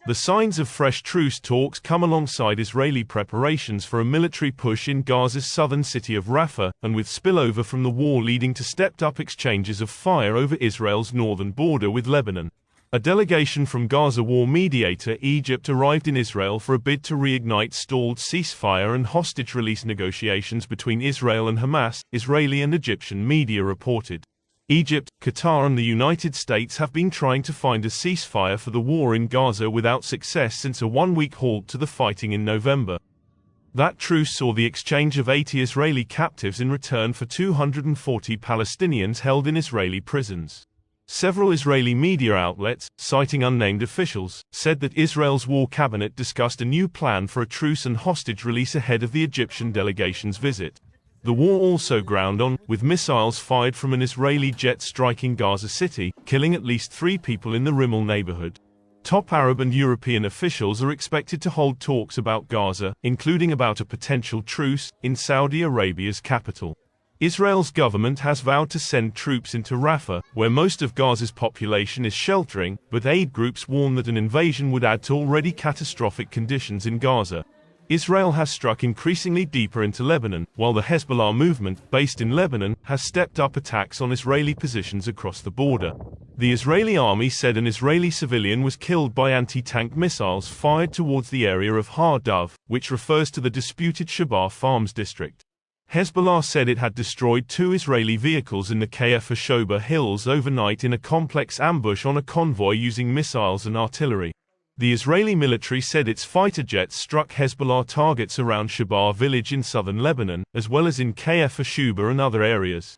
The signs of fresh truce talks come alongside Israeli preparations for a military push in Gaza's southern city of Rafah, and with spillover from the war leading to stepped-up exchanges of fire over Israel's northern border with Lebanon. A delegation from Gaza war mediator Egypt arrived in Israel for a bid to reignite stalled ceasefire and hostage release negotiations between Israel and Hamas, Israeli and Egyptian media reported. Egypt, Qatar and the United States have been trying to find a ceasefire for the war in Gaza without success since a one-week halt to the fighting in November. That truce saw the exchange of 80 Israeli captives in return for 240 Palestinians held in Israeli prisons. Several Israeli media outlets, citing unnamed officials, said that Israel's war cabinet discussed a new plan for a truce and hostage release ahead of the Egyptian delegation's visit. The war also ground on, with missiles fired from an Israeli jet striking Gaza City, killing at least 3 people in the Rimmel neighborhood. Top Arab and European officials are expected to hold talks about Gaza, including about a potential truce, in Saudi Arabia's capital. Israel's government has vowed to send troops into Rafah, where most of Gaza's population is sheltering, but aid groups warn that an invasion would add to already catastrophic conditions in Gaza. Israel has struck increasingly deeper into Lebanon, while the Hezbollah movement, based in Lebanon, has stepped up attacks on Israeli positions across the border. The Israeli army said an Israeli civilian was killed by anti-tank missiles fired towards the area of Har Dove, which refers to the disputed Shabar Farms district. Hezbollah said it had destroyed 2 Israeli vehicles in the Kfar Shoba hills overnight in a complex ambush on a convoy using missiles and artillery. The Israeli military said its fighter jets struck Hezbollah targets around Shabar village in southern Lebanon, as well as in Kfar Shoba and other areas.